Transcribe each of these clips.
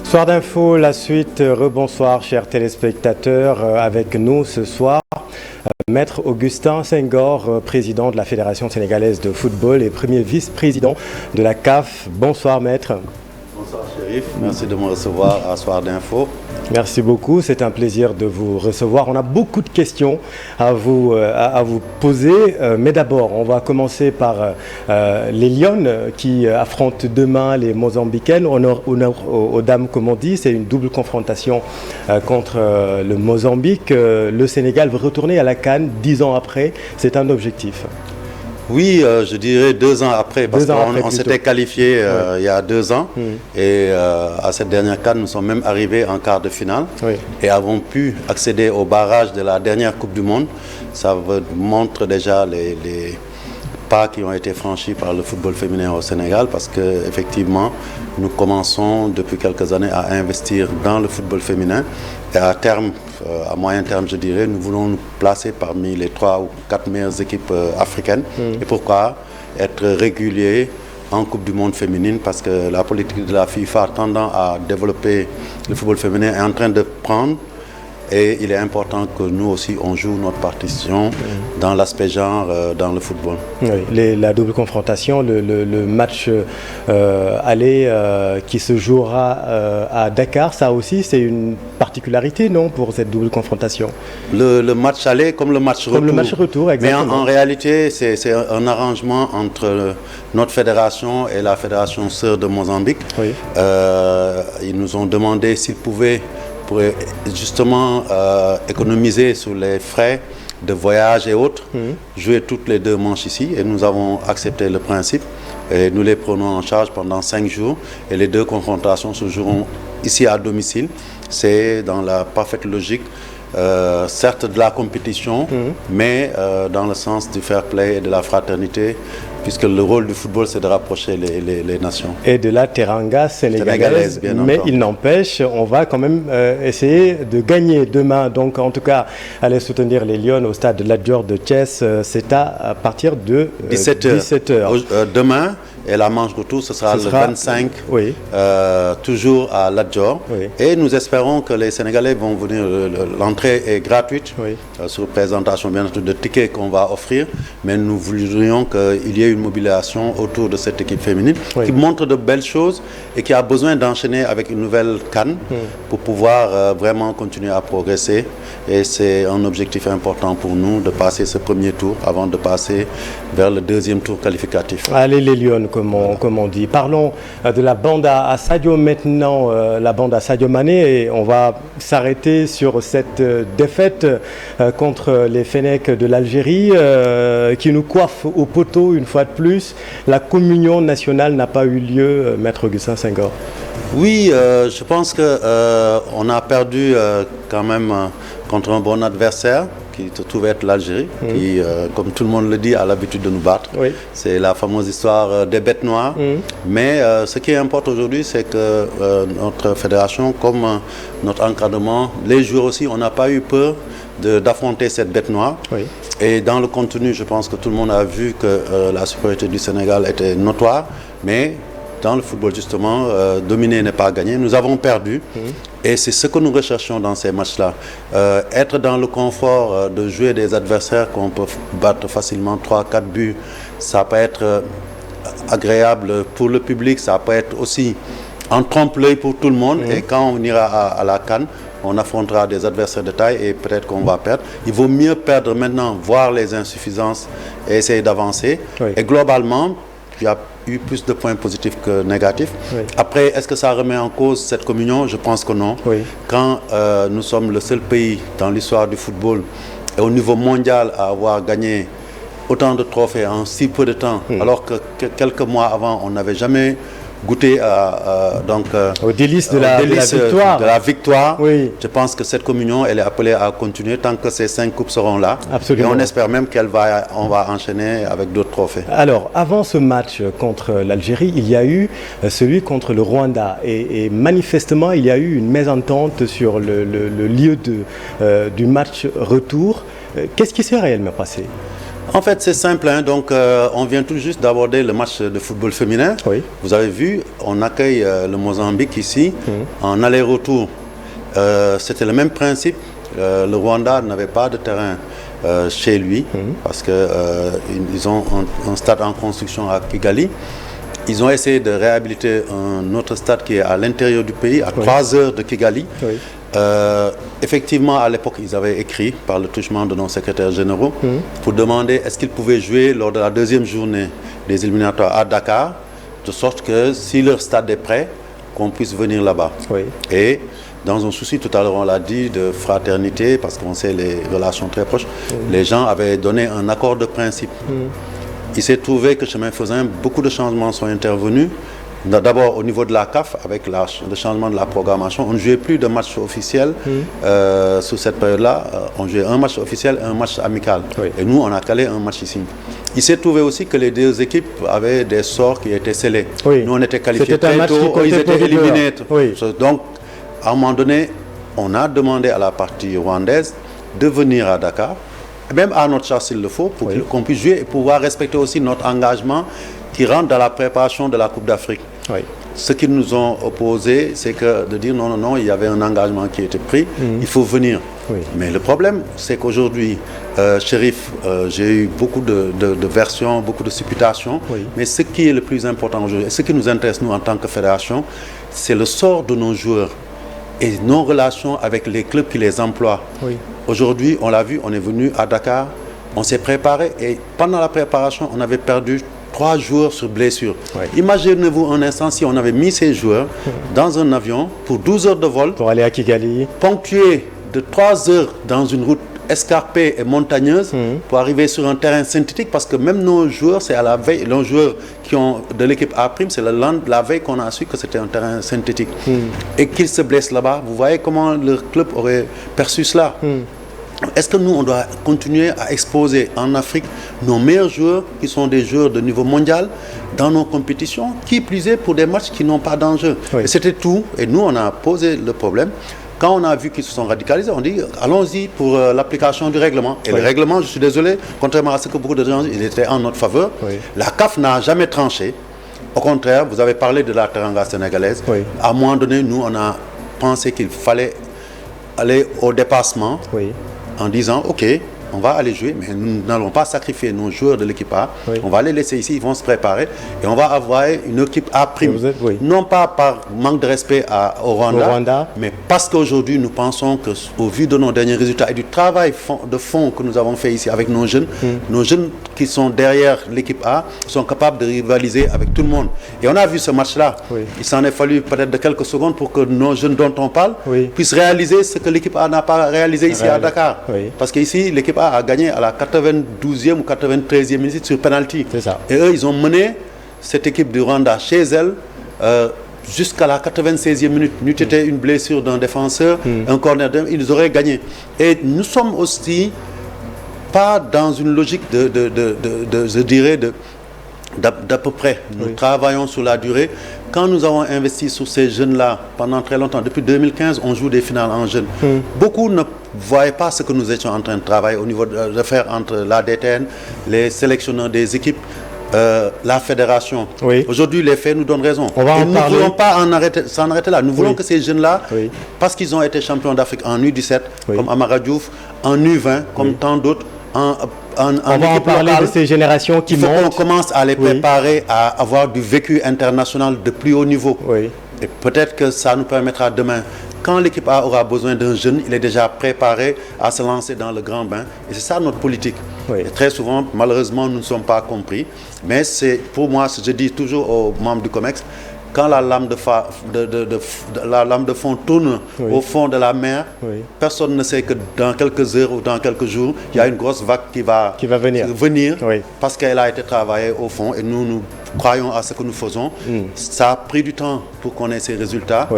Soir d'info, la suite. Rebonsoir chers téléspectateurs. Avec nous ce soir, Maître Augustin Senghor, président de la Fédération sénégalaise de football et premier vice-président de la CAF. Bonsoir Maître. Bonsoir Chérif, merci de me recevoir à Soir d'Info. Merci beaucoup, c'est un plaisir de vous recevoir. On a beaucoup de questions à vous poser, mais d'abord, on va commencer par les Lions qui affrontent demain les Mozambicaines. Honneur aux dames, comme on dit, c'est une double confrontation contre le Mozambique. Le Sénégal veut retourner à la CAN 10 ans après, c'est un objectif. Oui, je dirais 2 ans après, parce qu'on s'était qualifié il y a 2 ans. Et à cette dernière CAN, nous sommes même arrivés en quart de finale et avons pu accéder au barrage de la dernière Coupe du Monde. Ça montre déjà les pas qui ont été franchis par le football féminin au Sénégal, parce qu'effectivement, nous commençons depuis quelques années à investir dans le football féminin. Et à terme, à moyen terme, je dirais, nous voulons nous placer parmi les 3 ou 4 meilleures équipes africaines. Et pourquoi être régulier en Coupe du Monde féminine? Parce que la politique de la FIFA tendant à développer le football féminin est en train de prendre. Et il est important que nous aussi, on joue notre partition dans l'aspect genre dans le football. Oui, la double confrontation, le match aller qui se jouera à Dakar, ça aussi, c'est une particularité, non, pour cette double confrontation? Le match aller comme le match retour. Comme le match retour, exactement. Mais en réalité, c'est un arrangement entre notre fédération et la fédération sœur de Mozambique. Oui. Ils nous ont demandé s'ils pouvaient, pour justement économiser sur les frais de voyage et autres, jouer toutes les 2 manches ici, et nous avons accepté le principe et nous les prenons en charge pendant 5 jours, et les 2 confrontations se joueront ici à domicile. C'est dans la parfaite logique, certes de la compétition, mais dans le sens du fair play et de la fraternité, puisque le rôle du football, c'est de rapprocher les nations. Et de la teranga sénégalaise, mais entendu. Il n'empêche, on va quand même essayer de gagner demain. Donc, en tout cas, aller soutenir les Lions au stade de Lat Dior de Thiès, c'est à partir de 17h. Demain, et la manche retour, ce sera le 25, toujours à Lat Dior. Et nous espérons que les Sénégalais vont venir. L'entrée est gratuite, sur présentation bien entendu de tickets qu'on va offrir, mais nous voudrions qu'il y ait une mobilisation autour de cette équipe féminine qui montre de belles choses et qui a besoin d'enchaîner avec une nouvelle CAN pour pouvoir vraiment continuer à progresser. Et c'est un objectif important pour nous de passer ce premier tour avant de passer vers le 2e tour qualificatif. Allez les Lions, comme on dit. Parlons de la bande à Sadio maintenant, la bande à Sadio Mané, et on va s'arrêter sur cette défaite contre les Fennecs de l'Algérie qui nous coiffe au poteau une fois de plus. La communion nationale n'a pas eu lieu, Maître Augustin Senghor. Oui, je pense qu'on a perdu quand même contre un bon adversaire qui se trouve être l'Algérie, qui, comme tout le monde le dit, a l'habitude de nous battre. C'est la fameuse histoire des bêtes noires. Mais ce qui importe aujourd'hui, c'est que notre fédération, comme notre encadrement, les joueurs aussi, on n'a pas eu peur d'affronter cette bête noire. Et dans le contenu, je pense que tout le monde a vu que la supériorité du Sénégal était notoire, mais dans le football, justement, dominer n'est pas gagner. Nous avons perdu et c'est ce que nous recherchons dans ces matchs-là. Être dans le confort de jouer des adversaires qu'on peut battre facilement 3-4 buts, ça peut être agréable pour le public, ça peut être aussi en trompe-l'œil pour tout le monde. Et quand on ira à la CAN, on affrontera des adversaires de taille et peut-être qu'on va perdre. Il vaut mieux perdre maintenant, voir les insuffisances et essayer d'avancer. Et globalement, il y a eu plus de points positifs que négatifs. Après, est-ce que ça remet en cause cette communion? Je pense que non. Quand nous sommes le seul pays dans l'histoire du football et au niveau mondial à avoir gagné autant de trophées en si peu de temps, alors que quelques mois avant, on n'avait jamais goûter au délice de la victoire. Je pense que cette communion, elle est appelée à continuer tant que ces 5 coupes seront là. Absolument. Et on espère même on va enchaîner avec d'autres trophées. Alors, avant ce match contre l'Algérie, il y a eu celui contre le Rwanda. Et manifestement, il y a eu une mésentente sur le lieu du match retour. Qu'est-ce qui s'est réellement passé? En fait, c'est simple. Hein. Donc, on vient tout juste d'aborder le match de football féminin. Oui. Vous avez vu, on accueille le Mozambique ici en aller-retour. C'était le même principe. Le Rwanda n'avait pas de terrain chez lui parce qu'ils ont un stade en construction à Kigali. Ils ont essayé de réhabiliter un autre stade qui est à l'intérieur du pays, à 3 heures de Kigali. Oui. Effectivement, à l'époque, ils avaient écrit par le truchement de nos secrétaires généraux pour demander est-ce qu'ils pouvaient jouer lors de la deuxième journée des éliminatoires à Dakar, de sorte que si leur stade est prêt, qu'on puisse venir là-bas. Oui. Et dans un souci, tout à l'heure on l'a dit, de fraternité, parce qu'on sait les relations très proches, les gens avaient donné un accord de principe. Il s'est trouvé que chemin faisant, beaucoup de changements sont intervenus. D'abord au niveau de la CAF, avec le changement de la programmation, on ne jouait plus de matchs officiels sous cette période-là. On jouait un match officiel et un match amical. Oui. Et nous, on a calé un match ici. Il s'est trouvé aussi que les deux équipes avaient des sorts qui étaient scellés. Oui. Nous, on était qualifiés très tôt, ils étaient éliminés. Oui. Donc, à un moment donné, on a demandé à la partie rwandaise de venir à Dakar, même à notre charge s'il le faut, pour qu'on puisse jouer et pouvoir respecter aussi notre engagement qui rentre dans la préparation de la Coupe d'Afrique. Oui. Ce qu'ils nous ont opposé, c'est de dire non, il y avait un engagement qui était pris, il faut venir. Oui. Mais le problème, c'est qu'aujourd'hui, Chérif, j'ai eu beaucoup de versions, beaucoup de supputations, mais ce qui est le plus important aujourd'hui, et ce qui nous intéresse nous en tant que fédération, c'est le sort de nos joueurs et nos relations avec les clubs qui les emploient. Oui. Aujourd'hui, on l'a vu, on est venu à Dakar, on s'est préparé et pendant la préparation, on avait perdu 3 joueurs sur blessure. Oui. Imaginez-vous un instant si on avait mis ces joueurs dans un avion pour 12 heures de vol. Pour aller à Kigali. Ponctué de 3 heures dans une route escarpée et montagneuse pour arriver sur un terrain synthétique parce que même nos joueurs, c'est à la veille, nos joueurs qui ont de l'équipe A', c'est la veille qu'on a su que c'était un terrain synthétique. Et qu'ils se blessent là-bas, vous voyez comment le club aurait perçu cela. Est-ce que nous, on doit continuer à exposer en Afrique nos meilleurs joueurs, qui sont des joueurs de niveau mondial, dans nos compétitions, qui plus est pour des matchs qui n'ont pas d'enjeu. Oui. Et c'était tout. Et nous, on a posé le problème. Quand on a vu qu'ils se sont radicalisés, on dit allons-y pour l'application du règlement. Et le règlement, je suis désolé, contrairement à ce que beaucoup de gens disent, il était en notre faveur. Oui. La CAF n'a jamais tranché. Au contraire, vous avez parlé de la teranga sénégalaise. Oui. À un moment donné, nous, on a pensé qu'il fallait aller au dépassement. Oui. En disant, OK, on va aller jouer, mais nous n'allons pas sacrifier nos joueurs de l'équipe A. Oui. On va les laisser ici, ils vont se préparer et on va avoir une équipe A'. Non pas par manque de respect au Rwanda, mais parce qu'aujourd'hui, nous pensons qu'au vu de nos derniers résultats et du travail de fond que nous avons fait ici avec nos jeunes qui sont derrière l'équipe A sont capables de rivaliser avec tout le monde. Et on a vu ce match-là. Oui. Il s'en est fallu peut-être de quelques secondes pour que nos jeunes dont on parle puissent réaliser ce que l'équipe A n'a pas réalisé ici à Dakar. Oui. Parce qu'ici, l'équipe A gagné à la 92e ou 93e minute sur penalty. C'est ça. Et eux, ils ont mené cette équipe du Rwanda chez elle jusqu'à la 96e minute. N'eût été une blessure d'un défenseur, un corner d'un, ils auraient gagné. Et nous sommes aussi pas dans une logique je dirais, d'à peu près. Nous travaillons sur la durée. Quand nous avons investi sur ces jeunes-là pendant très longtemps, depuis 2015, on joue des finales en jeunes. Beaucoup ne voyaient pas ce que nous étions en train de travailler au niveau de faire entre l'ADTN, les sélectionneurs des équipes, la fédération. Oui. Aujourd'hui, les faits nous donnent raison. Et nous ne voulons pas s'en arrêter là. Nous voulons que ces jeunes-là, parce qu'ils ont été champions d'Afrique en U17, comme Amara Diouf, en U20, comme tant d'autres, on va en parler locale, de ces générations qui montent. On commence à les préparer à avoir du vécu international de plus haut niveau. Oui. Et peut-être que ça nous permettra demain, quand l'équipe A aura besoin d'un jeune, il est déjà préparé à se lancer dans le grand bain. Et c'est ça notre politique. Oui. Et très souvent, malheureusement, nous ne sommes pas compris. Mais c'est pour moi, je dis toujours aux membres du COMEX, quand la lame de fond tourne au fond de la mer, personne ne sait que dans quelques heures ou dans quelques jours, il y a une grosse vague qui va venir parce qu'elle a été travaillée au fond et nous croyons à ce que nous faisons. Ça a pris du temps pour qu'on ait ces résultats.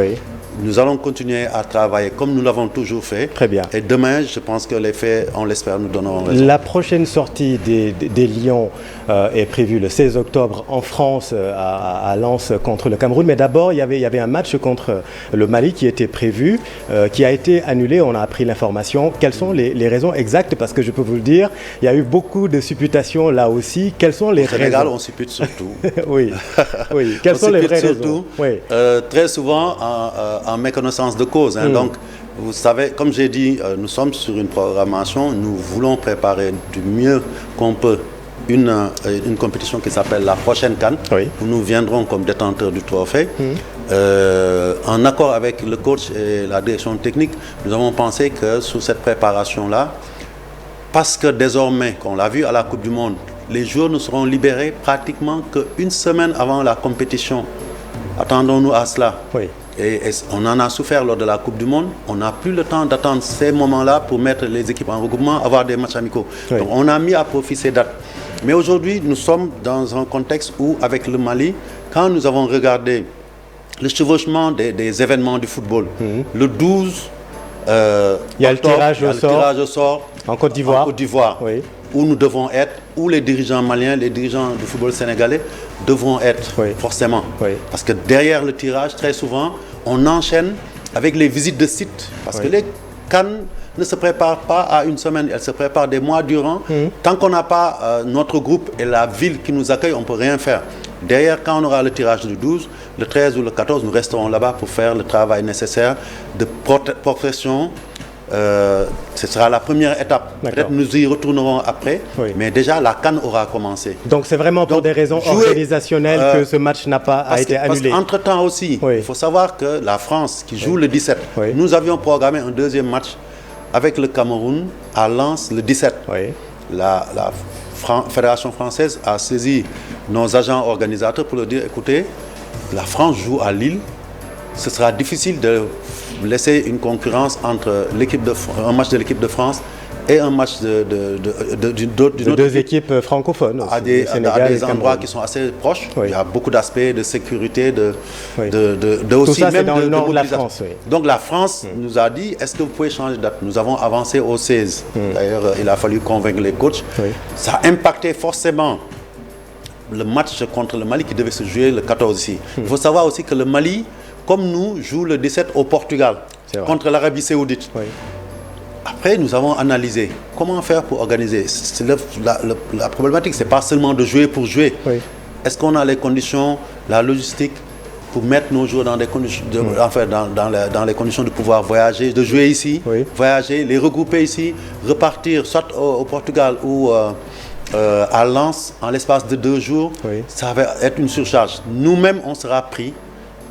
Nous allons continuer à travailler comme nous l'avons toujours fait. Très bien. Et demain, je pense que les faits, on l'espère, nous donneront raison. La prochaine sortie des Lions est prévue le 16 octobre en France, à Lens, contre le Cameroun. Mais d'abord, il y avait un match contre le Mali qui était prévu, qui a été annulé. On a appris l'information. Quelles sont les raisons exactes? Parce que je peux vous le dire, il y a eu beaucoup de supputations là aussi. Quelles sont les raisons? Au Sénégal, on suppute surtout. Oui. Quelles sont les vraies raisons? Très souvent en méconnaissance de cause. Donc, vous savez, comme j'ai dit, nous sommes sur une programmation. Nous voulons préparer du mieux qu'on peut une compétition qui s'appelle la prochaine CAN, où nous viendrons comme détenteurs du trophée. En accord avec le coach et la direction technique, nous avons pensé que sous cette préparation-là, parce que désormais, qu'on l'a vu à la Coupe du Monde, les joueurs ne seront libérés pratiquement qu'une semaine avant la compétition. Attendons-nous à cela. Et on en a souffert lors de la Coupe du Monde. On n'a plus le temps d'attendre ces moments-là pour mettre les équipes en regroupement, avoir des matchs amicaux. Donc on a mis à profit ces dates. Mais aujourd'hui, nous sommes dans un contexte où, avec le Mali, quand nous avons regardé le chevauchement des événements du football, le 12 il y a le tirage au sort en Côte d'Ivoire, où nous devons être, où les dirigeants maliens, les dirigeants du football sénégalais devront être, forcément. Parce que derrière le tirage, très souvent, on enchaîne avec les visites de sites. Parce que les CAN ne se préparent pas à une semaine, elles se préparent des mois durant. Tant qu'on n'a pas notre groupe et la ville qui nous accueille, on ne peut rien faire. Derrière, quand on aura le tirage du 12, le 13 ou le 14, nous resterons là-bas pour faire le travail nécessaire de progression. Ce sera la première étape. Peut-être nous y retournerons après, mais déjà la CAN aura commencé. Donc c'est vraiment pour des raisons organisationnelles que ce match n'a pas été annulé. Parce qu'entre-temps aussi, il faut savoir que la France qui joue le 17, nous avions programmé un deuxième match avec le Cameroun à Lens le 17. La Fédération française a saisi nos agents organisateurs pour leur dire, écoutez, la France joue à Lille, ce sera difficile de laisser une concurrence entre un match de l'équipe de France et un match d'une autre deux équipes francophones à des endroits qui sont assez proches. Il y a beaucoup d'aspects de sécurité, tout ça, c'est dans le nord de la France. Donc la France nous a dit, est-ce que vous pouvez changer de date? Nous avons avancé au 16. D'ailleurs, il a fallu convaincre les coachs. Ça a impacté forcément le match contre le Mali qui devait se jouer le 14 ici. Il faut savoir aussi que le Mali, comme nous, joue le 17 au Portugal contre l'Arabie Saoudite. Après, nous avons analysé comment faire pour organiser. La problématique, ce n'est pas seulement de jouer pour jouer. Est-ce qu'on a les conditions, la logistique pour mettre nos joueurs dans des conditions, dans les conditions de pouvoir voyager, de jouer ici, voyager, les regrouper ici, repartir soit au Portugal ou à Lens en l'espace de 2 jours. Ça va être une surcharge. Nous-mêmes, on sera pris.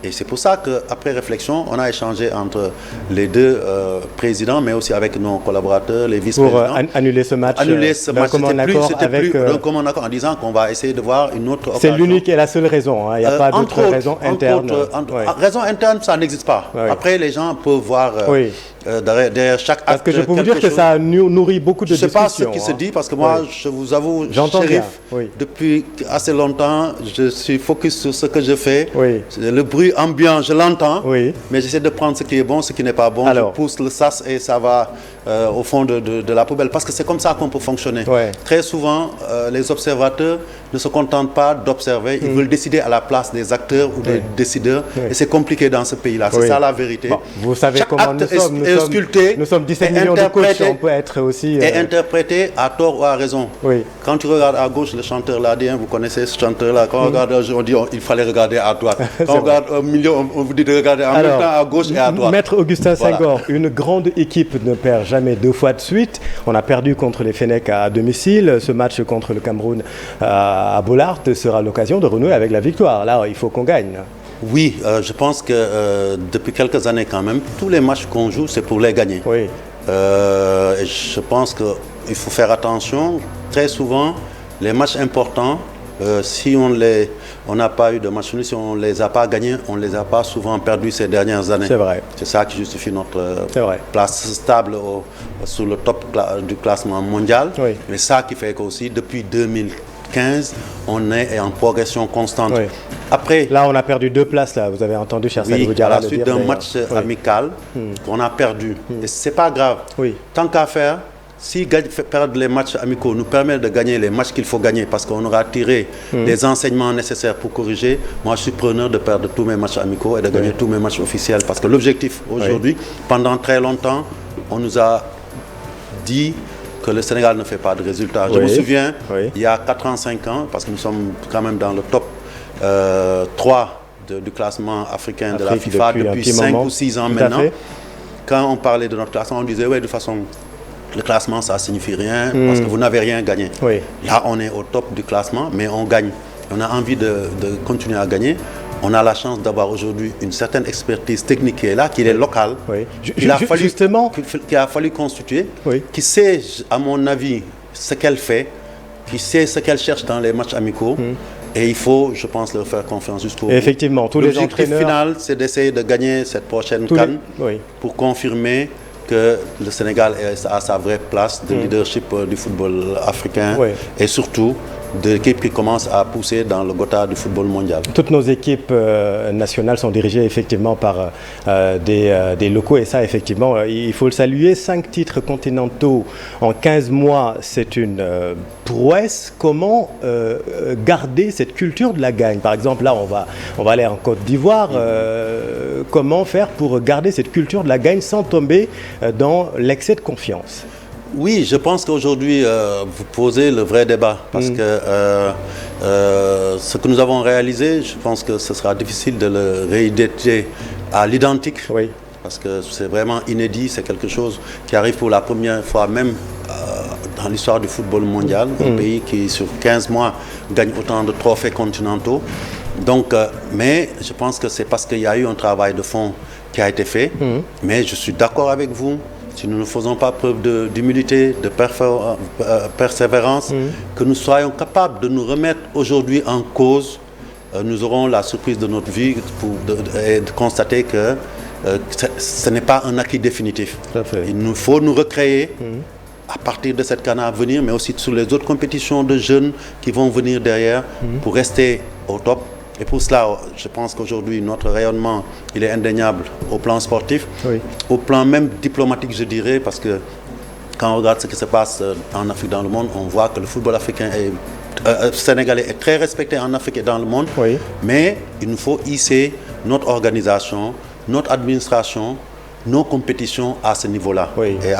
Et c'est pour ça qu'après réflexion, on a échangé entre les deux présidents, mais aussi avec nos collaborateurs, les vice-présidents. Pour annuler ce match. C'était plus d'un commun accord en disant qu'on va essayer de voir une autre occasion. C'est l'unique et la seule raison. Il n'y a pas d'autre raison interne. Raison interne, ça n'existe pas. Après, les gens peuvent voir derrière chaque acte. Parce que je peux vous dire que ça nourrit beaucoup de discussions. Je ne sais pas ce qui se dit, parce que moi, je vous avoue, Chérif, depuis assez longtemps, je suis focus sur ce que je fais. Le bruit ambiant, je l'entends, mais j'essaie de prendre ce qui est bon, ce qui n'est pas bon. Je pousse le sas et ça va au fond de la poubelle. Parce que c'est comme ça qu'on peut fonctionner. Très souvent, les observateurs ne se contentent pas d'observer, ils veulent décider à la place des acteurs ou des décideurs. Et c'est compliqué dans ce pays-là. C'est ça la vérité. Bon, vous savez comment nous sommes. Nous sommes 17 millions de coachs, on peut être aussi... Et interprété à tort ou à raison. Quand tu regardes à gauche, le chanteur ladien, vous connaissez ce chanteur-là. Quand on regarde, on dit il fallait regarder à droite. Quand on regarde au milieu, on vous dit de regarder en même temps à gauche et à droite. Maître Augustin Senghor, une grande équipe ne perd jamais 2 fois de suite. On a perdu contre les Fennecs à domicile. Ce match contre le Cameroun à Bollaert sera l'occasion de renouer avec la victoire. Là, il faut qu'on gagne. Oui, je pense que depuis quelques années quand même, tous les matchs qu'on joue, c'est pour les gagner. Je pense qu'il faut faire attention. Très souvent, les matchs importants, si on n'a pas eu de match nul, si on ne les a pas gagnés, on ne les a pas souvent perdus ces dernières années. C'est vrai. C'est ça qui justifie notre place stable sur le top du classement mondial. Mais ça qui fait qu'aussi, depuis 15, on est en progression constante. Oui. Après, là, on a perdu 2 places, là. Vous avez entendu, cher Salih Diarra, à la suite d'un match amical qu'on a perdu. Et ce n'est pas grave. Oui. Tant qu'à faire, si perdre les matchs amicaux nous permet de gagner les matchs qu'il faut gagner parce qu'on aura tiré les enseignements nécessaires pour corriger, moi je suis preneur de perdre tous mes matchs amicaux et de gagner tous mes matchs officiels. Parce que l'objectif aujourd'hui, pendant très longtemps, on nous a dit que le Sénégal ne fait pas de résultats. Je me souviens, il y a 4 ans, 5 ans, parce que nous sommes quand même dans le top 3 du classement africain de la FIFA depuis 5 ou 6 ans maintenant. Quand on parlait de notre classement, on disait, de toute façon, le classement, ça ne signifie rien parce que vous n'avez rien gagné. Là, on est au top du classement, mais on gagne. On a envie de continuer à gagner. On a la chance d'avoir aujourd'hui une certaine expertise technique qui est là, qui est locale, qu'il a fallu constituer, qui sait, à mon avis, ce qu'elle fait, qui sait ce qu'elle cherche dans les matchs amicaux. Et il faut, je pense, leur faire confiance jusqu'au bout. Effectivement, tous les entraîneurs... L'objectif final, c'est d'essayer de gagner cette prochaine CAN pour confirmer que le Sénégal a sa vraie place de leadership du football africain et surtout de l'équipe qui commence à pousser dans le Gotha du football mondial. Toutes nos équipes nationales sont dirigées effectivement par des locaux et ça effectivement il faut le saluer. 5 titres continentaux en 15 mois, c'est une prouesse. Comment garder cette culture de la gagne? Par exemple là on va aller en Côte d'Ivoire. Comment faire pour garder cette culture de la gagne sans tomber dans l'excès de confiance? Oui, je pense qu'aujourd'hui, vous posez le vrai débat parce que ce que nous avons réalisé, je pense que ce sera difficile de le rééditer à l'identique parce que c'est vraiment inédit, c'est quelque chose qui arrive pour la première fois même dans l'histoire du football mondial, un pays qui sur 15 mois gagne autant de trophées continentaux. Donc, mais je pense que c'est parce qu'il y a eu un travail de fond qui a été fait, mais je suis d'accord avec vous. Si nous ne faisons pas preuve d'humilité, de persévérance, que nous soyons capables de nous remettre aujourd'hui en cause, nous aurons la surprise de notre vie et de constater que ce n'est pas un acquis définitif. Il nous faut nous recréer à partir de cette CAN à venir, mais aussi sur les autres compétitions de jeunes qui vont venir derrière pour rester au top. Et pour cela, je pense qu'aujourd'hui, notre rayonnement, il est indéniable au plan sportif, au plan même diplomatique, je dirais, parce que quand on regarde ce qui se passe en Afrique, dans le monde, on voit que le football africain sénégalais est très respecté en Afrique et dans le monde. Mais il nous faut hisser notre organisation, notre administration, nos compétitions à ce niveau-là. Et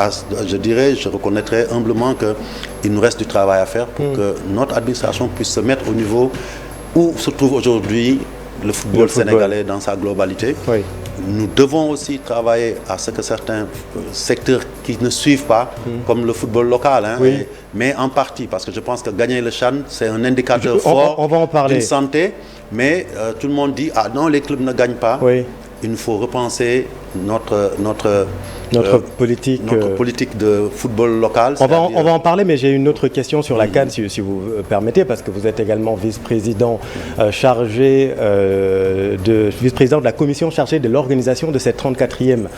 je reconnaîtrais humblement qu'il nous reste du travail à faire pour que notre administration puisse se mettre au niveau où se trouve aujourd'hui le football sénégalais dans sa globalité. Nous devons aussi travailler à ce que certains secteurs qui ne suivent pas, comme le football local, mais en partie, parce que je pense que gagner le CHAN, c'est un indicateur fort d'une santé, mais tout le monde dit « Ah non, les clubs ne gagnent pas ». Il nous faut repenser notre politique de football local. On va en parler, mais j'ai une autre question sur la CAN, si vous permettez, parce que vous êtes également vice-président vice-président de la commission chargée de l'organisation de cette 34e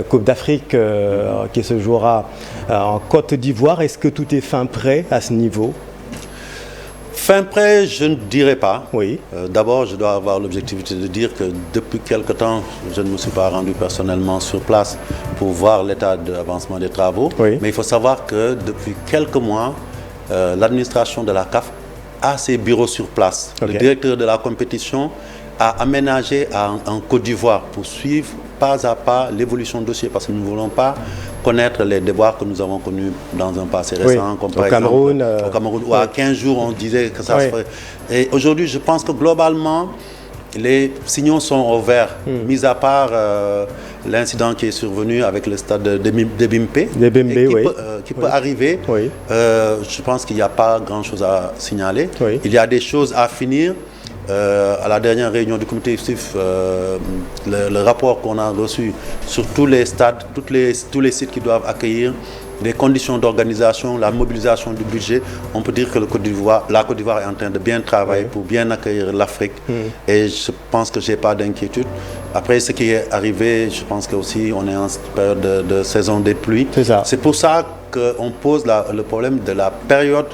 Coupe d'Afrique qui se jouera en Côte d'Ivoire. Est-ce que tout est fin prêt à ce niveau? Fin prêt, je ne dirais pas. D'abord, je dois avoir l'objectivité de dire que depuis quelque temps, je ne me suis pas rendu personnellement sur place pour voir l'état d'avancement des travaux. Mais il faut savoir que depuis quelques mois, l'administration de la CAF a ses bureaux sur place. Le directeur de la compétition a aménagé en Côte d'Ivoire pour suivre pas à pas l'évolution du dossier parce que nous ne voulons pas connaître les déboires que nous avons connus dans un passé récent, comme par exemple au Cameroun, où à 15 jours on disait que ça se ferait. Et aujourd'hui, je pense que globalement, les signaux sont au vert, mis à part l'incident qui est survenu avec le stade de Bimpe, qui peut arriver. Je pense qu'il n'y a pas grand-chose à signaler. Il y a des choses à finir. À la dernière réunion du comité exécutif, le rapport qu'on a reçu sur tous les stades, tous les sites qui doivent accueillir, les conditions d'organisation, la mobilisation du budget, on peut dire que la Côte d'Ivoire est en train de bien travailler pour bien accueillir l'Afrique. Et je pense que je n'ai pas d'inquiétude. Après, ce qui est arrivé, je pense qu'aussi on est en période de saison des pluies. C'est pour ça qu'on pose le problème de la période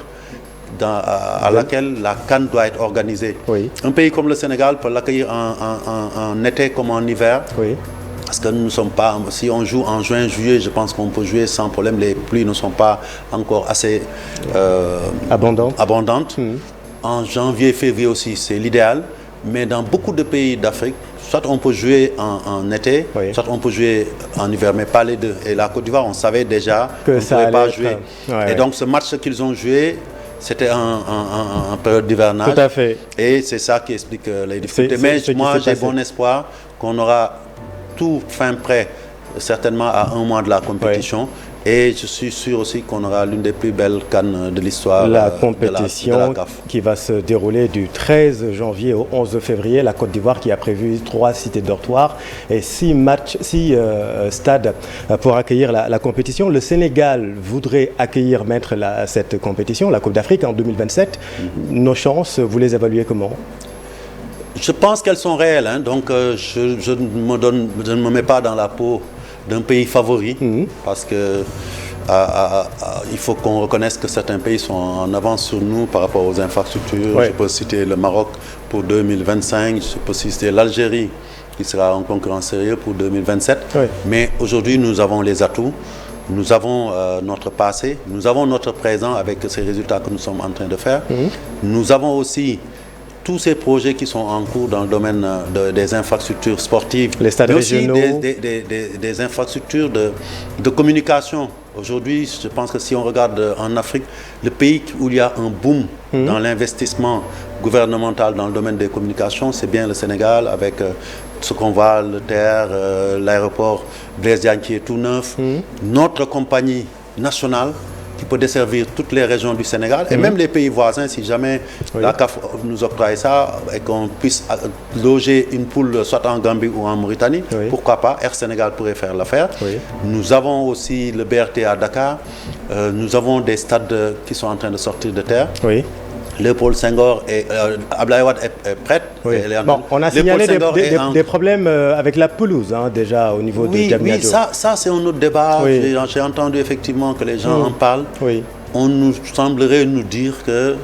à laquelle la CAN doit être organisée. Oui. Un pays comme le Sénégal peut l'accueillir en été comme en hiver. Oui. Parce que nous ne sommes pas, si on joue en juin, juillet, je pense qu'on peut jouer sans problème. Les pluies ne sont pas encore assez abondantes. En janvier, février aussi, c'est l'idéal. Mais dans beaucoup de pays d'Afrique, soit on peut jouer en été, soit on peut jouer en hiver, mais pas les deux. Et la Côte d'Ivoire, on savait déjà qu'on ne pouvait pas jouer. Et donc ce match qu'ils ont joué, c'était en période d'hivernage. Tout à fait. Et c'est ça qui explique les difficultés. Mais moi, j'ai bon espoir qu'on aura tout fin prêt, certainement à un mois de la compétition. Et je suis sûr aussi qu'on aura l'une des plus belles CAN de l'histoire. La compétition de la CAF. Qui va se dérouler du 13 janvier au 11 février. La Côte d'Ivoire qui a prévu 3 cités dortoirs et 6 stades pour accueillir la compétition. Le Sénégal voudrait accueillir cette compétition, la Coupe d'Afrique en 2027. Nos chances, vous les évaluez comment ? Je pense qu'elles sont réelles. Donc je ne me mets pas dans la peau d'un pays favori, parce que il faut qu'on reconnaisse que certains pays sont en avance sur nous par rapport aux infrastructures. Je peux citer le Maroc pour 2025, je peux citer l'Algérie qui sera en concurrence sérieuse pour 2027. Mais aujourd'hui, nous avons les atouts, nous avons notre passé, nous avons notre présent avec ces résultats que nous sommes en train de faire. Nous avons aussi tous ces projets qui sont en cours dans le domaine des infrastructures sportives, les stades régionaux, aussi des infrastructures de communication. Aujourd'hui, je pense que si on regarde en Afrique, le pays où il y a un boom dans l'investissement gouvernemental dans le domaine des communications, c'est bien le Sénégal, avec ce qu'on voit, le TER, l'aéroport Blaise Diagne qui est tout neuf, notre compagnie nationale qui peut desservir toutes les régions du Sénégal et même les pays voisins, si jamais la CAF nous octroie ça et qu'on puisse loger une poule soit en Gambie ou en Mauritanie, pourquoi pas, Air Sénégal pourrait faire l'affaire. Nous avons aussi le BRT à Dakar, nous avons des stades qui sont en train de sortir de terre. Léopold Senghor et Abdoulaye Wade est prête. Bon, on a signalé des problèmes avec la pelouse déjà au niveau de Diamniadio. Oui, ça c'est un autre débat. J'ai entendu effectivement que les gens en parlent. On nous semblerait nous dire que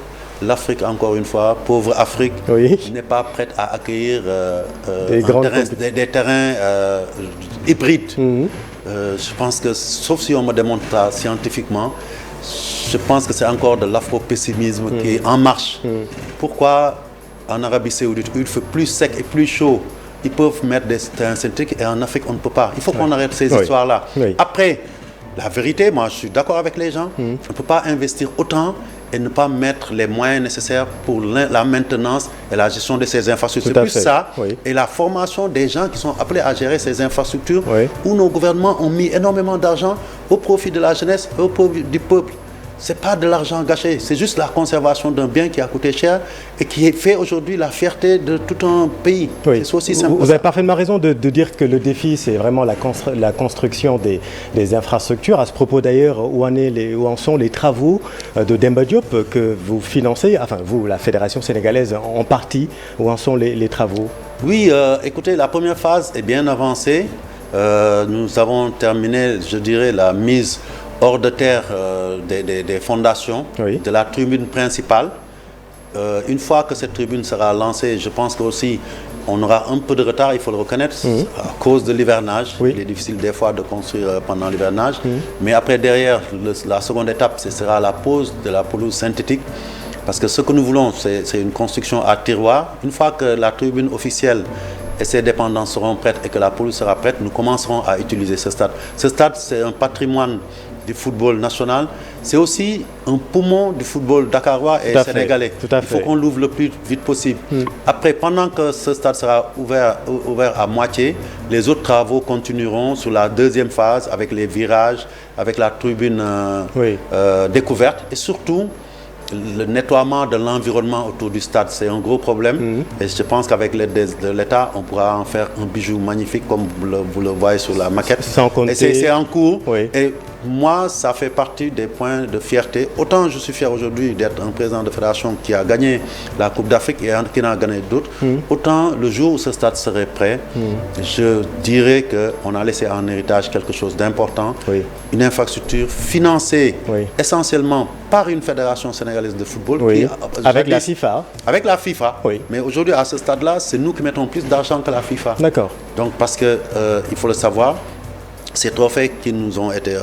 l'Afrique, encore une fois, pauvre Afrique, n'est pas prête à accueillir des terrains hybrides. Je pense que, sauf si on me démontre ça scientifiquement, je pense que c'est encore de l'afro-pessimisme qui est en marche. Pourquoi en Arabie Saoudite, où il fait plus sec et plus chaud, ils peuvent mettre des terrains synthétiques et en Afrique, on ne peut pas. Il faut qu'on arrête ces histoires-là. Après, la vérité, moi, je suis d'accord avec les gens. On ne peut pas investir autant et ne pas mettre les moyens nécessaires pour la maintenance et la gestion de ces infrastructures. C'est plus ça. Et la formation des gens qui sont appelés à gérer ces infrastructures, où nos gouvernements ont mis énormément d'argent au profit de la jeunesse et au profit du peuple. Ce n'est pas de l'argent gâché, c'est juste la conservation d'un bien qui a coûté cher et qui fait aujourd'hui la fierté de tout un pays. C'est aussi simple. Vous avez parfaitement raison de dire que le défi, c'est vraiment la construction des infrastructures. À ce propos d'ailleurs, où en sont les travaux de Demba Diop que vous financez, enfin vous, la Fédération sénégalaise en partie, où en sont les travaux? Oui, écoutez, la première phase est bien avancée. Nous avons terminé, je dirais, la mise hors de terre des fondations de la tribune principale. Une fois que cette tribune sera lancée, je pense qu'aussi on aura un peu de retard, il faut le reconnaître, à cause de l'hivernage. Il est difficile des fois de construire pendant l'hivernage. Mais après, derrière, la seconde étape, ce sera la pose de la pelouse synthétique. Parce que ce que nous voulons, c'est une construction à tiroir. Une fois que la tribune officielle et ses dépendances seront prêtes et que la pelouse sera prête, nous commencerons à utiliser ce stade. Ce stade, c'est un patrimoine du football national. C'est aussi un poumon du football dakarois et sénégalais. Il faut qu'on l'ouvre le plus vite possible. Après, pendant que ce stade sera ouvert à moitié, les autres travaux continueront sur la deuxième phase avec les virages, avec la tribune découverte et surtout le nettoiement de l'environnement autour du stade. C'est un gros problème et je pense qu'avec l'aide de l'État, on pourra en faire un bijou magnifique comme vous le voyez sur la maquette. Sans compter... Et c'est en cours. Et moi, ça fait partie des points de fierté. Autant je suis fier aujourd'hui d'être un président de fédération qui a gagné la Coupe d'Afrique et qui en a gagné d'autres, autant le jour où ce stade serait prêt, je dirais qu'on a laissé en héritage quelque chose d'important, une infrastructure financée essentiellement par une fédération sénégalaise de football. Avec la FIFA. Avec la FIFA. Mais aujourd'hui, à ce stade-là, c'est nous qui mettons plus d'argent que la FIFA. D'accord. Donc, parce que, il faut le savoir, ces trophées qui nous ont été,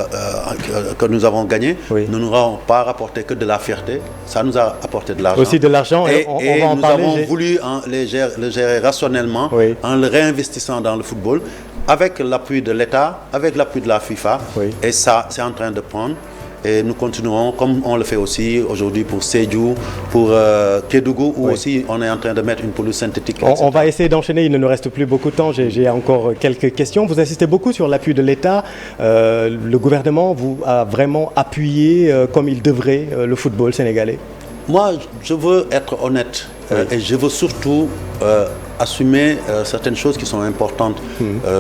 que nous avons gagnés ne nous ont pas rapporté que de la fierté, ça nous a apporté de l'argent. Aussi de l'argent, et on va en nous parler. avons voulu le gérer rationnellement en le réinvestissant dans le football, avec l'appui de l'État, avec l'appui de la FIFA, et ça, c'est en train de prendre. Et nous continuerons, comme on le fait aussi aujourd'hui pour Sédhiou, pour Kédougou, où aussi on est en train de mettre une pelouse synthétique. On va essayer d'enchaîner, il ne nous reste plus beaucoup de temps, j'ai encore quelques questions. Vous insistez beaucoup sur l'appui de l'État. Le gouvernement vous a vraiment appuyé comme il devrait le football sénégalais? Moi, je veux être honnête et je veux surtout assumer certaines choses qui sont importantes.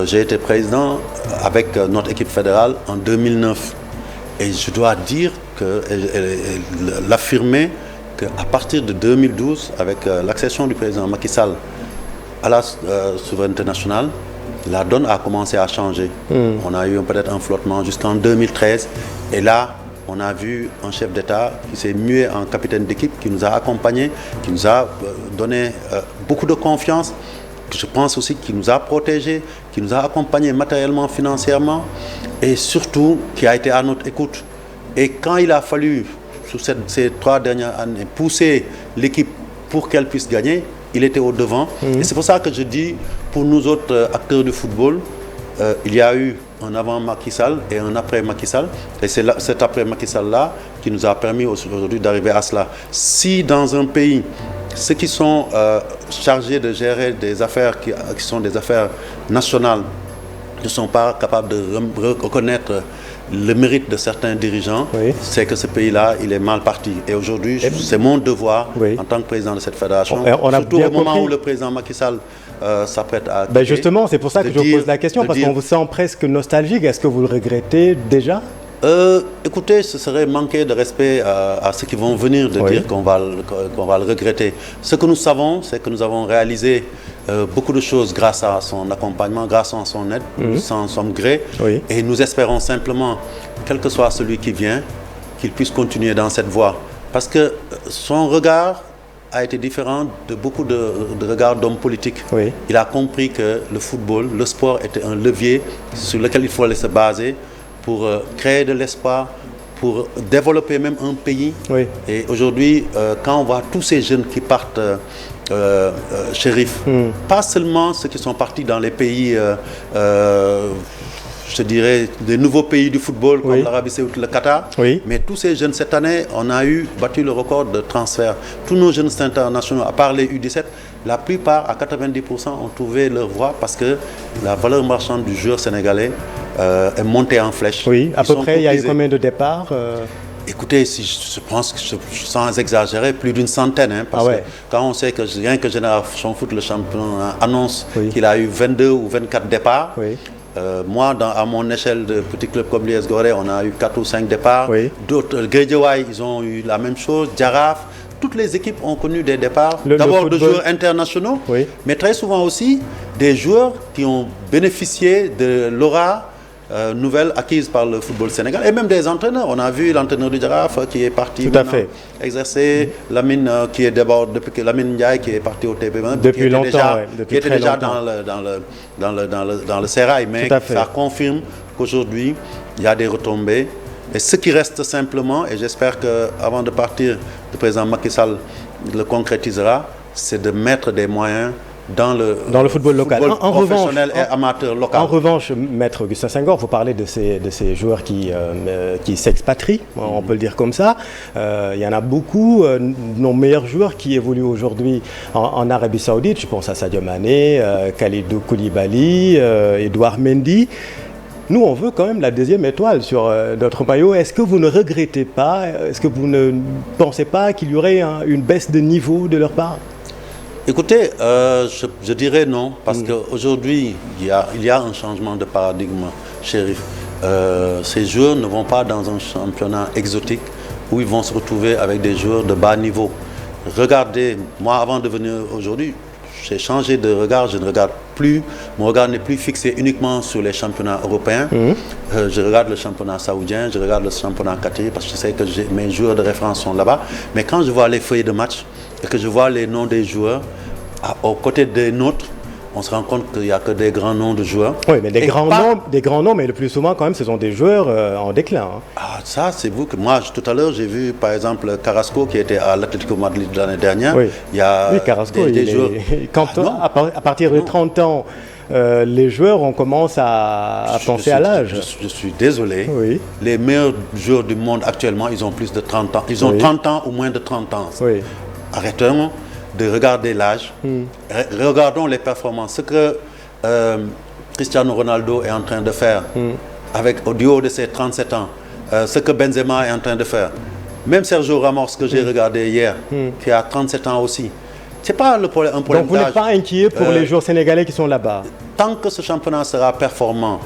J'ai été président avec notre équipe fédérale en 2009. Et je dois dire, l'affirmer, qu'à partir de 2012, avec l'accession du président Macky Sall à la souveraineté nationale, la donne a commencé à changer. On a eu peut-être un flottement jusqu'en 2013. Et là, on a vu un chef d'État qui s'est mué en capitaine d'équipe, qui nous a accompagnés, qui nous a donné beaucoup de confiance. Je pense aussi qu'il nous a protégés, qui nous a accompagnés matériellement, financièrement, et surtout qui a été à notre écoute. Et quand il a fallu, sur ces 3 dernières années, pousser l'équipe pour qu'elle puisse gagner, il était au devant. Et c'est pour ça que je dis, pour nous autres acteurs du football, il y a eu un avant Macky Sall et un après Macky Sall. Et c'est cet après Macky Sall-là qui nous a permis aujourd'hui d'arriver à cela. Si dans un pays, ceux qui sont chargés de gérer des affaires qui sont des affaires nationales ne sont pas capables de reconnaître le mérite de certains dirigeants, c'est que ce pays-là, il est mal parti. Et aujourd'hui, c'est mon devoir en tant que président de cette fédération, surtout au moment où le président Macky Sall s'apprête à quitter. Justement, c'est pour ça que je vous pose la question, parce qu'on vous sent presque nostalgique. Est-ce que vous le regrettez déjà? Écoutez, ce serait manquer de respect à ceux qui vont venir de dire qu'on va le regretter. Ce que nous savons, c'est que nous avons réalisé beaucoup de choses grâce à son accompagnement, grâce à son aide, sans son gré. Et nous espérons simplement, quel que soit celui qui vient, qu'il puisse continuer dans cette voie. Parce que son regard a été différent de beaucoup de regards d'hommes politiques. Il a compris que le football, le sport était un levier sur lequel il fallait se baser pour créer de l'espoir, pour développer même un pays. Et aujourd'hui, quand on voit tous ces jeunes qui partent, Chérif, pas seulement ceux qui sont partis dans les pays, je dirais, des nouveaux pays du football, comme l'Arabie Saoudite, le Qatar, mais tous ces jeunes, cette année, on a battu le record de transfert. Tous nos jeunes internationaux, à part les U17, la plupart, à 90%, ont trouvé leur voie parce que la valeur marchande du joueur sénégalais est montée en flèche. À peu près, il y a eu combien de départs Écoutez, je pense que sans exagérer, plus d'une centaine. Parce que quand on sait que rien que Génération Foot, le champion, annonce qu'il a eu 22 ou 24 départs, moi, à mon échelle de petit club comme l'US Gorée, on a eu 4 ou 5 départs. D'autres, Guédiawaye, ils ont eu la même chose. Djaraf, toutes les équipes ont connu des départs. D'abord de joueurs internationaux, mais très souvent aussi des joueurs qui ont bénéficié de l'aura nouvelle acquise par le football sénégalais et même des entraîneurs. On a vu l'entraîneur du Djaraf qui est parti exercer, Lamine qui est d'abord depuis que Lamine Ndiaye qui est parti au TP20 depuis longtemps, qui était déjà dans le sérail, mais ça confirme qu'aujourd'hui il y a des retombées. Et ce qui reste simplement, et j'espère qu'avant de partir, le président Macky Sall le concrétisera, c'est de mettre des moyens dans le football local, professionnel et amateur local. En revanche, Maître Augustin Senghor, vous parlez de ces joueurs qui s'expatrient, on peut le dire comme ça. Il y en a beaucoup, nos meilleurs joueurs qui évoluent aujourd'hui en Arabie Saoudite. Je pense à Sadio Mané, Kalidou Koulibaly, Edouard Mendy. Nous, on veut quand même la deuxième étoile sur notre maillot. Est-ce que vous ne regrettez pas, est-ce que vous ne pensez pas qu'il y aurait une baisse de niveau de leur part ? Écoutez, je dirais non, parce qu'aujourd'hui, il y a un changement de paradigme, Chérif. ces joueurs ne vont pas dans un championnat exotique où ils vont se retrouver avec des joueurs de bas niveau. Regardez, moi avant de venir aujourd'hui, j'ai changé de regard, je ne regarde plus, mon regard n'est plus fixé uniquement sur les championnats européens. Je regarde le championnat saoudien, je regarde le championnat qatari parce que je sais que mes joueurs de référence sont là-bas. Mais quand je vois les feuilles de match et que je vois les noms des joueurs aux côtés des nôtres, on se rend compte qu'il n'y a que des grands noms de joueurs. Oui, mais des grands noms, mais le plus souvent, quand même, ce sont des joueurs en déclin. Hein. Ah, ça, c'est vous que moi, tout à l'heure, j'ai vu, par exemple, Carrasco qui était à l'Atlético Madrid l'année dernière. Oui, il y a Carrasco, des joueurs. À partir de 30 ans, les joueurs, on commence à penser à l'âge. Je suis désolé. Oui. Les meilleurs joueurs du monde actuellement, ils ont plus de 30 ans. Ils ont 30 ans ou moins de 30 ans. Oui. Arrêtons de regarder l'âge, regardons les performances. Ce que Cristiano Ronaldo est en train de faire au duo de ses 37 ans, ce que Benzema est en train de faire. Même Sergio Ramos, que j'ai regardé hier, qui a 37 ans aussi. Ce n'est pas un problème d'âge. Donc vous n'êtes pas inquiet pour les joueurs sénégalais qui sont là-bas? Tant que ce championnat sera performant,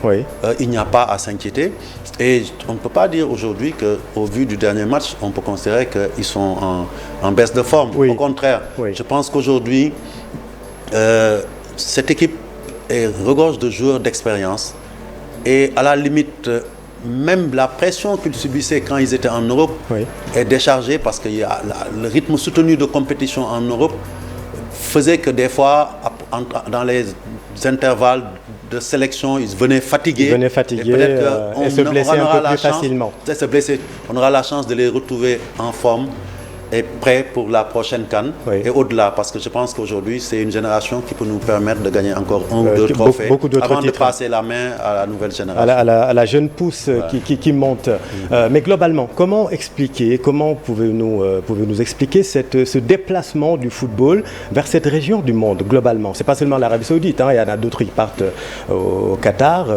il n'y a pas à s'inquiéter. Et on ne peut pas dire aujourd'hui qu'au vu du dernier match, on peut considérer qu'ils sont en baisse de forme. Au contraire, je pense qu'aujourd'hui, cette équipe regorge de joueurs d'expérience. Et à la limite, même la pression qu'ils subissaient quand ils étaient en Europe est déchargée parce que le rythme soutenu de compétition en Europe faisait que des fois, dans les intervalles de sélection, ils venaient fatigués. Et se blesser un peu plus facilement. On aura la chance de les retrouver en forme et prêts pour la prochaine CAN et au-delà, parce que je pense qu'aujourd'hui, c'est une génération qui peut nous permettre de gagner encore un ou deux trophées avant de passer la main à la nouvelle génération. À la jeune pousse qui monte. Mais globalement, comment pouvez-vous nous expliquer ce déplacement du football vers cette région du monde, globalement? Ce n'est pas seulement l'Arabie Saoudite, il y en a d'autres qui partent au Qatar.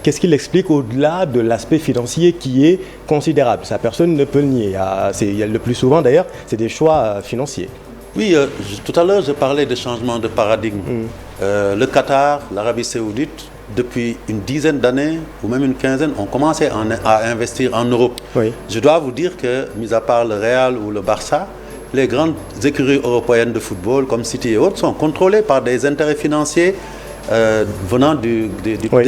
Qu'est-ce qu'il explique au-delà de l'aspect financier qui est considérable? Ça, personne ne peut le nier. Le plus souvent, d'ailleurs, c'est des choix financiers. Oui, tout à l'heure, je parlais de changement de paradigme. Le Qatar, l'Arabie Saoudite, depuis une dizaine d'années, ou même une quinzaine, ont commencé à investir en Europe. Je dois vous dire que, mis à part le Real ou le Barça, les grandes écuries européennes de football, comme City et autres, sont contrôlées par des intérêts financiers venant des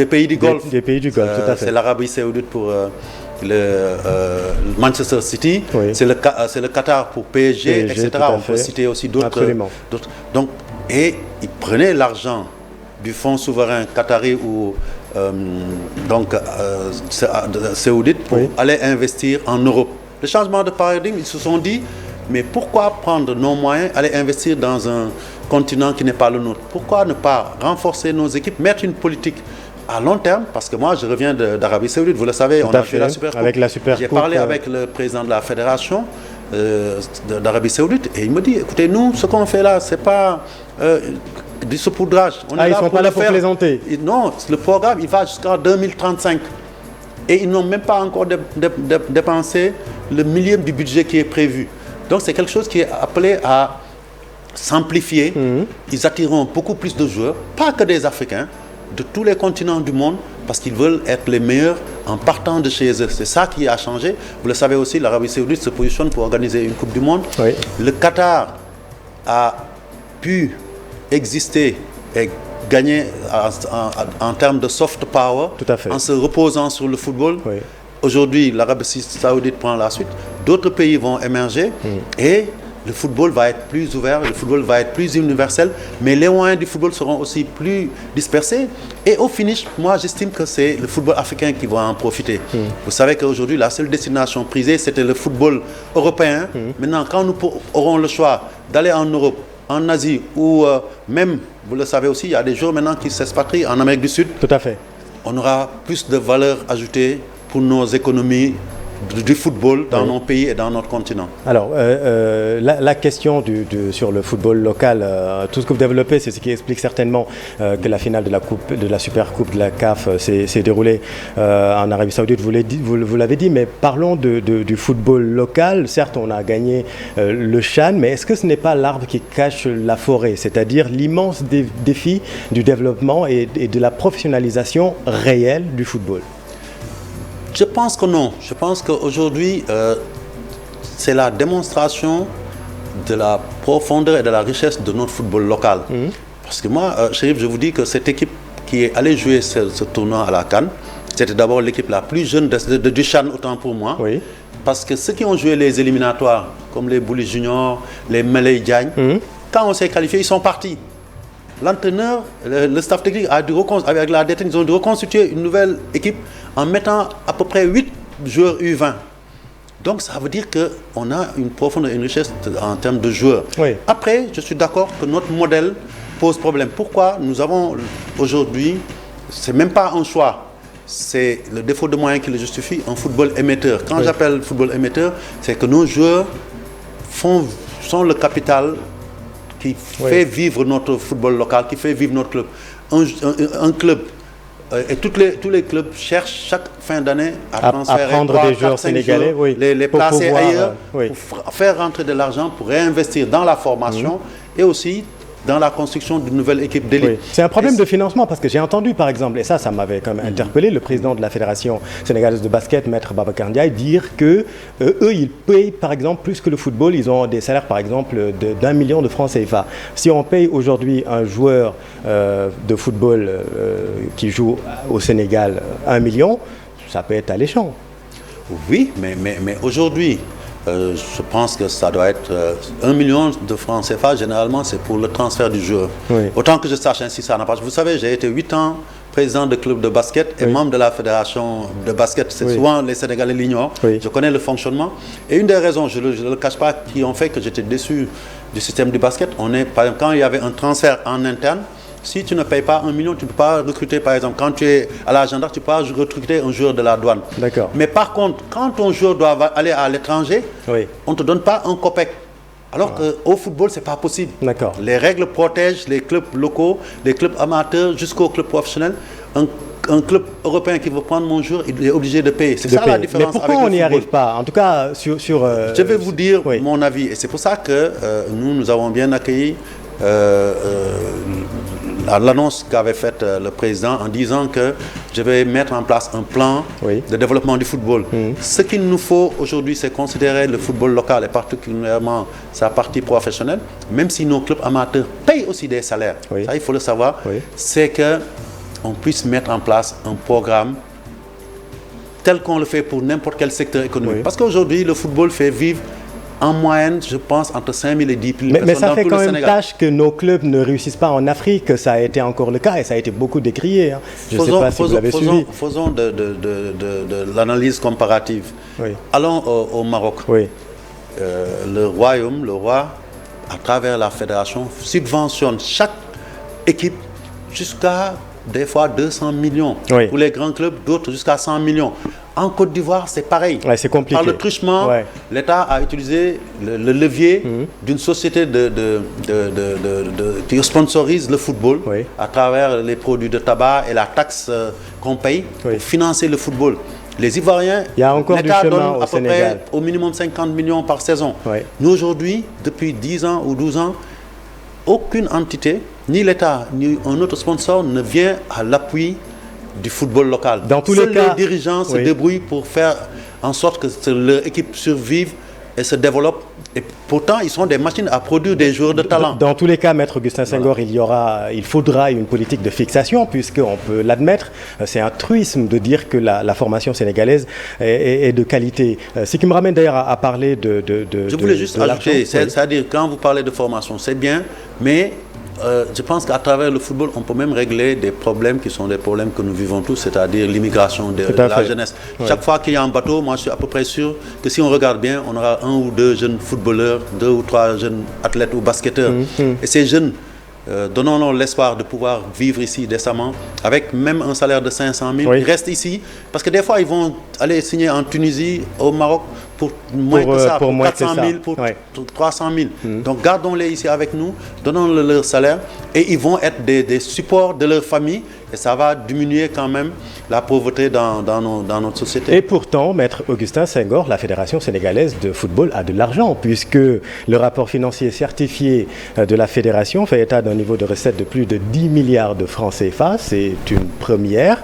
pays du Golfe. Des pays du Golfe, tout à fait. C'est l'Arabie Saoudite pour... Manchester City, c'est le Qatar pour PSG, etc. On peut citer aussi d'autres. Donc, et ils prenaient l'argent du fonds souverain qatari ou saoudite pour aller investir en Europe. Le changement de paradigme, ils se sont dit, mais pourquoi prendre nos moyens, aller investir dans un continent qui n'est pas le nôtre? Pourquoi ne pas renforcer nos équipes, mettre une politique à long terme, parce que moi je reviens d'Arabie Saoudite, vous le savez, on a fait la Super Coupe. J'ai parlé avec le président de la fédération d'Arabie Saoudite et il me dit, écoutez, nous, ce qu'on fait là, c'est pas du saupoudrage. Ils ne sont pas là pour plaisanter. Non, le programme, il va jusqu'en 2035. Et ils n'ont même pas encore dépensé le millième du budget qui est prévu. Donc c'est quelque chose qui est appelé à s'amplifier. Ils attireront beaucoup plus de joueurs, pas que des Africains, de tous les continents du monde, parce qu'ils veulent être les meilleurs en partant de chez eux. C'est ça qui a changé. Vous le savez aussi, l'Arabie Saoudite se positionne pour organiser une Coupe du Monde. Le Qatar a pu exister et gagner en termes de soft power en se reposant sur le football. Aujourd'hui, l'Arabie Saoudite prend la suite. D'autres pays vont émerger et le football va être plus ouvert, le football va être plus universel, mais les moyens du football seront aussi plus dispersés. Et au finish, moi j'estime que c'est le football africain qui va en profiter. Vous savez qu'aujourd'hui, la seule destination prisée, c'était le football européen. Maintenant, quand nous aurons le choix d'aller en Europe, en Asie, ou même, vous le savez aussi, il y a des joueurs maintenant qui s'expatrient en Amérique du Sud. Tout à fait. On aura plus de valeur ajoutée pour nos économies du football dans nos pays et dans notre continent. Alors, la question sur le football local, tout ce que vous développez, c'est ce qui explique certainement que la finale de la Super Coupe de la CAF s'est déroulée en Arabie Saoudite, vous l'avez dit, mais parlons du football local. Certes, on a gagné le CHAN, mais est-ce que ce n'est pas l'arbre qui cache la forêt, c'est-à-dire l'immense défi du développement et de la professionnalisation réelle du football? Je pense que non. Je pense qu'aujourd'hui, c'est la démonstration de la profondeur et de la richesse de notre football local. Parce que moi, Chérif, je vous dis que cette équipe qui est allée jouer ce tournoi à la CAN, c'était d'abord l'équipe la plus jeune de Duchan, autant pour moi. Oui. Parce que ceux qui ont joué les éliminatoires, comme les Boulis Junior, les Meley Diagne, quand on s'est qualifié, ils sont partis. L'entraîneur, le staff technique, avec la détente, ils ont dû reconstituer une nouvelle équipe en mettant à peu près 8 joueurs U20. Donc ça veut dire qu'on a une profonde richesse en termes de joueurs. Oui. Après, je suis d'accord que notre modèle pose problème. Pourquoi nous avons aujourd'hui, c'est même pas un choix, c'est le défaut de moyens qui le justifie, un football émetteur. Quand j'appelle football émetteur, c'est que nos joueurs sont le capital qui fait vivre notre football local, qui fait vivre notre club. Un club, et tous les clubs cherchent chaque fin d'année à transférer prendre des joueurs sénégalais, les placer ailleurs, pour faire rentrer de l'argent, pour réinvestir dans la formation et aussi dans la construction d'une nouvelle équipe d'élite. Oui. C'est un problème de financement parce que j'ai entendu par exemple, et ça m'avait quand même interpellé, le président de la Fédération sénégalaise de basket, Maître Babacar Ndiaye, dire que eux, ils payent par exemple plus que le football, ils ont des salaires par exemple d'1 million de francs CFA. Si on paye aujourd'hui un joueur de football qui joue au Sénégal 1 million, ça peut être alléchant. Oui, mais aujourd'hui, je pense que ça doit être 1 million de francs CFA. Généralement, c'est pour le transfert du joueur. Oui. Autant que je sache, ainsi ça n'a pas. Vous savez, j'ai été 8 ans président de club de basket et membre de la fédération de basket. C'est souvent les Sénégalais l'ignorent. Je connais le fonctionnement. Et une des raisons, je ne le cache pas, qui ont fait que j'étais déçu du système du basket, par exemple, quand il y avait un transfert en interne, si tu ne payes pas 1 million, tu ne peux pas recruter, par exemple, quand tu es à la gendarmerie, tu peux pas recruter un joueur de la douane. D'accord. Mais par contre, quand ton joueur doit aller à l'étranger, on ne te donne pas un copec. Alors qu'au football, ce n'est pas possible. D'accord. Les règles protègent les clubs locaux, les clubs amateurs, jusqu'au club professionnel. Un club européen qui veut prendre mon joueur, il est obligé de payer. C'est ça la différence. Mais pourquoi on n'y arrive pas? En tout cas, je vais vous dire mon avis. Et c'est pour ça que nous avons bien accueilli l'annonce qu'avait faite le président en disant que je vais mettre en place un plan de développement du football. Ce qu'il nous faut aujourd'hui, c'est considérer le football local et particulièrement sa partie professionnelle, même si nos clubs amateurs payent aussi des salaires. Ça, il faut le savoir. C'est qu'on puisse mettre en place un programme tel qu'on le fait pour n'importe quel secteur économique. Parce qu'aujourd'hui, le football fait vivre en moyenne, je pense, entre 5 000 et 10 000 personnes dans tout le Sénégal. Mais ça fait quand même tâche que nos clubs ne réussissent pas en Afrique. Ça a été encore le cas et ça a été beaucoup décrié. Je ne sais pas si vous l'avez suivi. Faisons de l'analyse comparative. Allons au Maroc. Le roi, à travers la fédération, subventionne chaque équipe jusqu'à des fois 200 millions. Pour les grands clubs, d'autres jusqu'à 100 millions. En Côte d'Ivoire, c'est pareil. C'est compliqué. Par le truchement, l'État a utilisé le levier d'une société qui sponsorise le football à travers les produits de tabac et la taxe qu'on paye pour financer le football. Les Ivoiriens, l'État donne à peu près au minimum 50 millions par saison. Nous, aujourd'hui, depuis 10 ans ou 12 ans, aucune entité, ni l'État, ni un autre sponsor ne vient à l'appui du football local. Dans tous les cas, les dirigeants se débrouillent pour faire en sorte que leur équipe survive et se développe. Et pourtant, ils sont des machines à produire des joueurs de talent. Dans tous les cas, Maître Augustin Senghor, il faudra une politique de fixation, puisqu'on peut l'admettre, c'est un truisme de dire que la formation sénégalaise est de qualité. Ce qui me ramène d'ailleurs à parler de Je voulais juste ajouter, c'est-à-dire quand vous parlez de formation, c'est bien, mais je pense qu'à travers le football, on peut même régler des problèmes qui sont des problèmes que nous vivons tous, c'est-à-dire l'immigration de la jeunesse. Chaque fois qu'il y a un bateau, moi je suis à peu près sûr que si on regarde bien, on aura 1 ou 2 jeunes footballeurs, 2 ou 3 jeunes athlètes ou basketteurs. Et ces jeunes, donnons-leur l'espoir de pouvoir vivre ici décemment, avec même un salaire de 500 000. Ils restent ici, parce que des fois, ils vont aller signer en Tunisie, au Maroc, pour moins que ça, pour 400 000, pour ouais. 300 000. Donc gardons-les ici avec nous, donnons-leur leur salaire et ils vont être des supports de leur famille et ça va diminuer quand même la pauvreté dans notre société. Et pourtant, Maître Augustin Senghor, la Fédération sénégalaise de football a de l'argent puisque le rapport financier certifié de la Fédération fait état d'un niveau de recettes de plus de 10 milliards de francs CFA. C'est une première.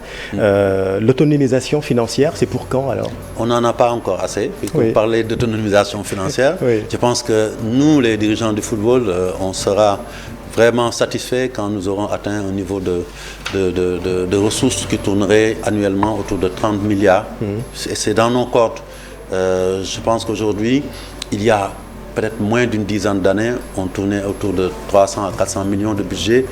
L'autonomisation financière, c'est pour quand alors? On n'en a pas encore assez. Puisqu'on parlait d'autonomisation financière, je pense que nous, les dirigeants du football, on sera vraiment satisfait quand nous aurons atteint un niveau de ressources qui tournerait annuellement autour de 30 milliards. C'est dans nos cordes. Je pense qu'aujourd'hui, il y a peut-être moins d'une dizaine d'années, on tournait autour de 300 à 400 millions de budget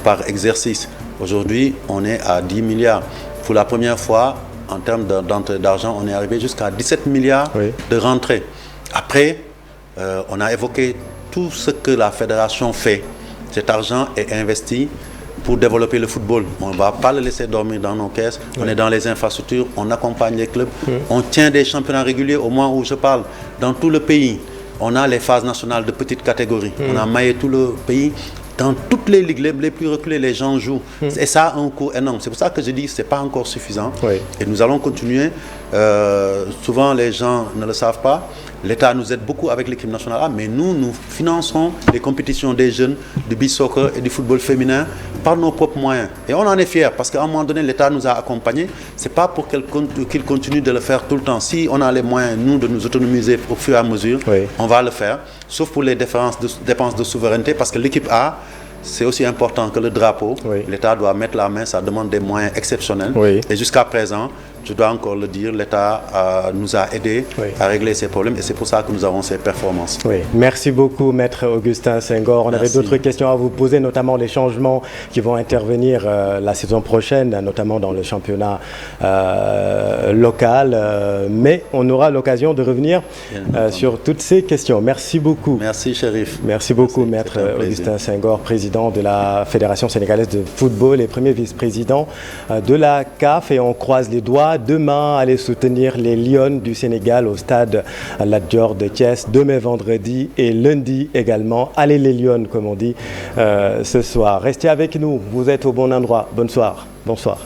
par exercice. Aujourd'hui, on est à 10 milliards. Pour la première fois, en termes d'entrée d'argent, on est arrivé jusqu'à 17 milliards de rentrées. Après, on a évoqué tout ce que la fédération fait. Cet argent est investi pour développer le football. On ne va pas le laisser dormir dans nos caisses. On est dans les infrastructures, on accompagne les clubs. On tient des championnats réguliers au moment où je parle. Dans tout le pays, on a les phases nationales de petites catégories. On a maillé tout le pays. Dans toutes les ligues les plus reculées, les gens jouent. Et ça a un coût énorme. C'est pour ça que je dis que ce n'est pas encore suffisant. Et nous allons continuer. Souvent, les gens ne le savent pas. L'État nous aide beaucoup avec l'équipe nationale, mais nous finançons les compétitions des jeunes, du beach soccer et du football féminin par nos propres moyens. Et on en est fiers parce qu'à un moment donné, l'État nous a accompagnés. Ce n'est pas pour qu'il continue de le faire tout le temps. Si on a les moyens, nous, de nous autonomiser au fur et à mesure, on va le faire. Sauf pour les dépenses de souveraineté, parce que l'équipe A, c'est aussi important que le drapeau. L'État doit mettre la main, ça demande des moyens exceptionnels. Et jusqu'à présent, je dois encore le dire, l'État nous a aidés à régler ces problèmes et c'est pour ça que nous avons ces performances. Merci beaucoup, Maître Augustin Senghor. On avait d'autres questions à vous poser, notamment les changements qui vont intervenir la saison prochaine, notamment dans le championnat local. Mais on aura l'occasion de revenir sur toutes ces questions. Merci beaucoup. Merci, Chérif. Merci beaucoup, Maître Augustin Senghor, président de la Fédération sénégalaise de football et premier vice-président de la CAF. Et on croise les doigts. Demain, allez soutenir les Lions du Sénégal au stade Lat Dior de Thiès. Demain, vendredi et lundi également. Allez les Lions, comme on dit ce soir. Restez avec nous. Vous êtes au bon endroit. Bonsoir. Bonsoir.